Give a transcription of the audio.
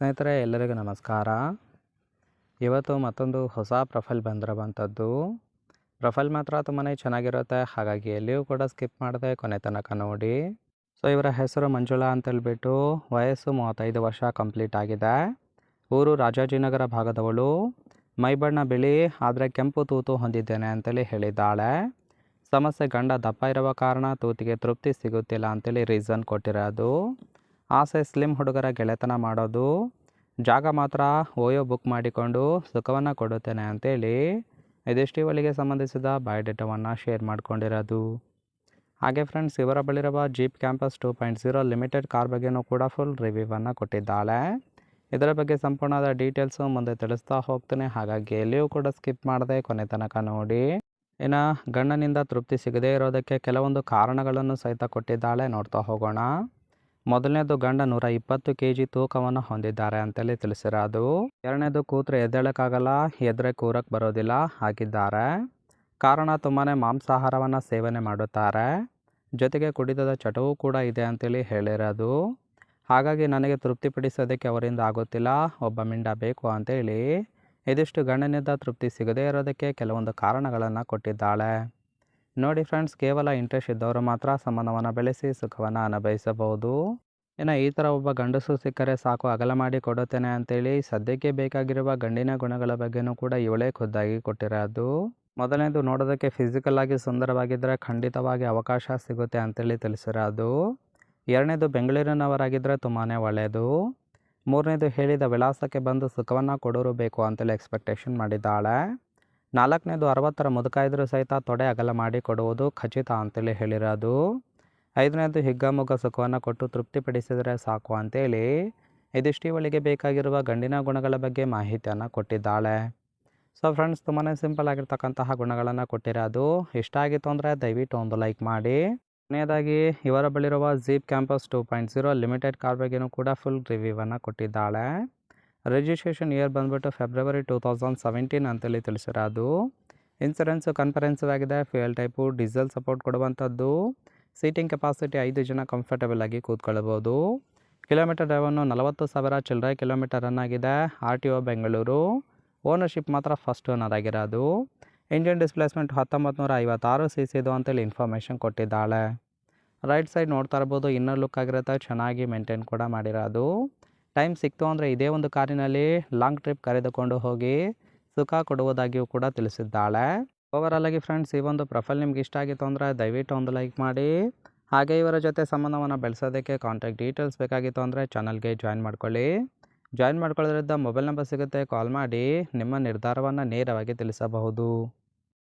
ಸ್ನೇಹಿತರೆ ಎಲ್ಲರಿಗೂ ನಮಸ್ಕಾರ. ಇವತ್ತು ಮತ್ತೊಂದು ಹೊಸ ಪ್ರೊಫೈಲ್ ಬಂದಿರುವಂಥದ್ದು. ಪ್ರೊಫೈಲ್ ಮಾತ್ರ ತುಂಬಾ ಚೆನ್ನಾಗಿರುತ್ತೆ, ಹಾಗಾಗಿ ಎಲ್ಲಿಯೂ ಕೂಡ ಸ್ಕಿಪ್ ಮಾಡದೆ ಕೊನೆ ತನಕ ನೋಡಿ. ಸೊ ಇವರ ಹೆಸರು ಮಂಜುಳಾ ಅಂತೇಳ್ಬಿಟ್ಟು, ವಯಸ್ಸು 35 ವರ್ಷ ಕಂಪ್ಲೀಟ್ ಆಗಿದೆ. ಊರು ರಾಜಾಜಿನಗರ ಭಾಗದವಳು. ಮೈಬಣ್ಣ ಬಿಳಿ ಆದರೆ ಕೆಂಪು ತೂತು ಹೊಂದಿದ್ದೇನೆ ಅಂತೇಳಿ ಹೇಳಿದ್ದಾಳೆ. ಸಮಸ್ಯೆ ಗಂಡ ದಪ್ಪ ಇರುವ ಕಾರಣ ತೂತಿಗೆ ತೃಪ್ತಿ ಸಿಗುತ್ತಿಲ್ಲ ಅಂತೇಳಿ ರೀಸನ್ ಕೊಟ್ಟಿರೋದು. ಆಸೆ ಸ್ಲಿಮ್ ಹುಡುಗರ ಗೆಳೆತನ ಮಾಡೋದು. ಜಾಗ ಮಾತ್ರ ಓಯೋ ಬುಕ್ ಮಾಡಿಕೊಂಡು ಸುಖವನ್ನು ಕೊಡುತ್ತೇನೆ ಅಂತೇಳಿ ಇದಿಷ್ಟು ಇವಳಿಗೆ ಸಂಬಂಧಿಸಿದ ಬಯೋಡೇಟಾವನ್ನು ಶೇರ್ ಮಾಡ್ಕೊಂಡಿರೋದು. ಹಾಗೆ ಫ್ರೆಂಡ್ಸ್, ಇವರ ಬಳಿರುವ ಜೀಪ್ ಕ್ಯಾಂಪಸ್ 2.0 ಲಿಮಿಟೆಡ್ ಕಾರ್ ಬಗ್ಗೆನೂ ಕೂಡ ಫುಲ್ ರಿವ್ಯೂವನ್ನು ಕೊಟ್ಟಿದ್ದಾಳೆ. ಇದರ ಬಗ್ಗೆ ಸಂಪೂರ್ಣವಾದ ಡೀಟೇಲ್ಸು ಮುಂದೆ ತಿಳಿಸ್ತಾ ಹೋಗ್ತೇನೆ, ಹಾಗಾಗಿ ಎಲ್ಲಿಯೂ ಕೂಡ ಸ್ಕಿಪ್ ಮಾಡದೆ ಕೊನೆ ತನಕ ನೋಡಿ. ಇನ್ನು ಗಂಡನಿಂದ ತೃಪ್ತಿ ಸಿಗದೇ ಇರೋದಕ್ಕೆ ಕೆಲವೊಂದು ಕಾರಣಗಳನ್ನು ಸಹಿತ ಕೊಟ್ಟಿದ್ದಾಳೆ, ನೋಡ್ತಾ ಹೋಗೋಣ. ಮೊದಲನೇದು, ಗಂಡ 120 kg ತೂಕವನ್ನು ಹೊಂದಿದ್ದಾರೆ ಅಂತೇಳಿ ತಿಳಿಸಿರೋದು. ಎರಡನೇದು, ಕೂತ್ರೆ ಎದ್ದೇಳಕ್ಕಾಗಲ್ಲ, ಎದ್ರೆ ಕೂರಕ್ಕೆ ಬರೋದಿಲ್ಲ ಆಗಿದ್ದಾರೆ. ಕಾರಣ ತುಂಬಾ ಮಾಂಸಾಹಾರವನ್ನು ಸೇವನೆ ಮಾಡುತ್ತಾರೆ, ಜೊತೆಗೆ ಕುಡಿತದ ಚಟವೂ ಕೂಡ ಇದೆ ಅಂತೇಳಿ ಹೇಳಿರೋದು. ಹಾಗಾಗಿ ನನಗೆ ತೃಪ್ತಿಪಡಿಸೋದಕ್ಕೆ ಅವರಿಂದ ಆಗುತ್ತಿಲ್ಲ, ಒಬ್ಬ ಮಿಂಡ ಬೇಕು ಅಂತೇಳಿ ಇದಿಷ್ಟು ಗಂಡನಿಂದ ತೃಪ್ತಿ ಸಿಗದೇ ಇರೋದಕ್ಕೆ ಕೆಲವೊಂದು ಕಾರಣಗಳನ್ನು ಕೊಟ್ಟಿದ್ದಾಳೆ. ನೋಡಿ ಫ್ರೆಂಡ್ಸ್, ಕೇವಲ ಇಂಟ್ರೆಸ್ಟ್ ಇದ್ದವರು ಮಾತ್ರ ಸಂಬಂಧವನ್ನು ಬೆಳೆಸಿ ಸುಖವನ್ನು ಅನುಭವಿಸಬಹುದು. ಇನ್ನು ಈ ಥರ ಒಬ್ಬ ಗಂಡಸು ಸಿಕ್ಕರೆ ಸಾಕು, ಅಗಲ ಮಾಡಿ ಕೊಡುತ್ತೇನೆ ಅಂತೇಳಿ ಸದ್ಯಕ್ಕೆ ಬೇಕಾಗಿರುವ ಗಂಡಿನ ಗುಣಗಳ ಬಗ್ಗೆನೂ ಕೂಡ ಇವಳೇ ಖುದ್ದಾಗಿ ಕೊಟ್ಟಿರೋದು. ಮೊದಲನೇದು, ನೋಡೋದಕ್ಕೆ ಫಿಸಿಕಲ್ ಆಗಿ ಸುಂದರವಾಗಿದ್ದರೆ ಖಂಡಿತವಾಗಿ ಅವಕಾಶ ಸಿಗುತ್ತೆ ಅಂತೇಳಿ ತಿಳಿಸಿರೋದು. ಎರಡನೇದು, ಬೆಂಗಳೂರಿನವರಾಗಿದ್ದರೆ ತುಂಬಾ ಒಳ್ಳೆಯದು. ಮೂರನೇದು, ಹೇಳಿದ ವಿಳಾಸಕ್ಕೆ ಬಂದು ಸುಖವನ್ನು ಕೊಡೋರು ಬೇಕು ಅಂತೇಳಿ ಎಕ್ಸ್ಪೆಕ್ಟೇಷನ್ ಮಾಡಿದ್ದಾಳೆ. ನಾಲ್ಕನೇದು, 60ರ ಮುದುಕ ಇದ್ರೂ ಸಹಿತ ತೊಡೆ ಅಗಲ ಮಾಡಿ ಕೊಡುವುದು ಖಚಿತ ಅಂತೇಳಿ ಹೇಳಿರೋದು. ಐದನೇದು, ಹಿಗ್ಗಮುಗ್ಗ ಸುಖವನ್ನು ಕೊಟ್ಟು ತೃಪ್ತಿಪಡಿಸಿದರೆ ಸಾಕು ಅಂತೇಳಿ ಇದಿಷ್ಟು ಇವಳಿಗೆ ಬೇಕಾಗಿರುವ ಗಂಡಿನ ಗುಣಗಳ ಬಗ್ಗೆ ಮಾಹಿತಿಯನ್ನು ಕೊಟ್ಟಿದ್ದಾಳೆ. ಸೊ ಫ್ರೆಂಡ್ಸ್, ತುಂಬಾ ಸಿಂಪಲ್ ಆಗಿರ್ತಕ್ಕಂತಹ ಗುಣಗಳನ್ನು ಕೊಟ್ಟಿರೋದು. ಇಷ್ಟ ಆಗಿತ್ತು ಅಂದರೆ ದಯವಿಟ್ಟು ಒಂದು ಲೈಕ್ ಮಾಡಿ. ಕೊನೆಯದಾಗಿ, ಇವರ ಬಳಿರುವ ಜೀಪ್ ಕ್ಯಾಂಪಸ್ 2.0 ಲಿಮಿಟೆಡ್ ಕಾರ್ ಬಗ್ಗೆನೂ ಕೂಡ ಫುಲ್ ರಿವ್ಯೂವನ್ನು ಕೊಟ್ಟಿದ್ದಾಳೆ. ರಿಜಿಸ್ಟ್ರೇಷನ್ ಇಯರ್ ಬಂದ್ಬಿಟ್ಟು ಫೆಬ್ರವರಿ 2017 ಅಂತೇಳಿ ತಿಳಿಸಿರೋದು. ಇನ್ಸೂರೆನ್ಸು ಕನ್ಫರೆನ್ಸಿವ್ ಆಗಿದೆ. ಫ್ಯೂಯಲ್ ಟೈಪು ಡೀಸೆಲ್ ಸಪೋರ್ಟ್ ಕೊಡುವಂಥದ್ದು. ಸೀಟಿಂಗ್ ಕೆಪಾಸಿಟಿ 5 ಜನ ಕಂಫರ್ಟಬಲ್ ಆಗಿ ಕೂತ್ಕೊಳ್ಬೋದು. ಕಿಲೋಮೀಟರ್ ಡ್ರೈವನ್ನು 40,000 ಚಿಲ್ಲರೆ ಕಿಲೋಮೀಟರ್ ರನ್ ಆಗಿದೆ. RTO ಬೆಂಗಳೂರು. ಓನರ್ಶಿಪ್ ಮಾತ್ರ ಫಸ್ಟ್ ಓನರ್ ಆಗಿರೋದು. ಇಂಜಿನ್ ಡಿಸ್ಪ್ಲೇಸ್ಮೆಂಟ್ 1956 cc ಇದು ಅಂತೇಳಿ ಇನ್ಫಾರ್ಮೇಷನ್ ಕೊಟ್ಟಿದ್ದಾಳೆ. ರೈಟ್ ಸೈಡ್ ನೋಡ್ತಾ ಇರ್ಬೋದು, ಇನ್ನರ್ ಲುಕ್ ಆಗಿರುತ್ತೆ, ಚೆನ್ನಾಗಿ ಮೇಂಟೈನ್ ಕೂಡ ಮಾಡಿರೋದು. ಟೈಮ್ ಸಿಕ್ತು ಅಂದರೆ ಇದೇ ಒಂದು ಕಾರಿನಲ್ಲಿ ಲಾಂಗ್ ಟ್ರಿಪ್ ಕರೆದುಕೊಂಡು ಹೋಗಿ ಸುಖ ಕೊಡುವುದಾಗಿಯೂ ಕೂಡ ತಿಳಿಸಿದ್ದಾಳೆ. ಓವರಾಲ್ ಆಗಿ ಫ್ರೆಂಡ್ಸ್, ಈ ಒಂದು ಪ್ರೊಫೈಲ್ ನಿಮ್ಗೆ ಇಷ್ಟ ಆಗಿತ್ತು ಅಂದರೆ ದಯವಿಟ್ಟು ಒಂದು ಲೈಕ್ ಮಾಡಿ. ಹಾಗೆ ಇವರ ಜೊತೆ ಸಂಬಂಧವನ್ನು ಬೆಳೆಸೋದಕ್ಕೆ ಕಾಂಟ್ಯಾಕ್ಟ್ ಡೀಟೇಲ್ಸ್ ಬೇಕಾಗಿತ್ತು ಅಂದರೆ ಚಾನಲ್ಗೆ ಜಾಯಿನ್ ಮಾಡ್ಕೊಳ್ಳಿ. ಜಾಯಿನ್ ಮಾಡ್ಕೊಳ್ಳೋದ್ರಿಂದ ಮೊಬೈಲ್ ನಂಬರ್ ಸಿಗುತ್ತೆ, ಕಾಲ್ ಮಾಡಿ ನಿಮ್ಮ ನಿರ್ಧಾರವನ್ನು ನೇರವಾಗಿ ತಿಳಿಸಬಹುದು.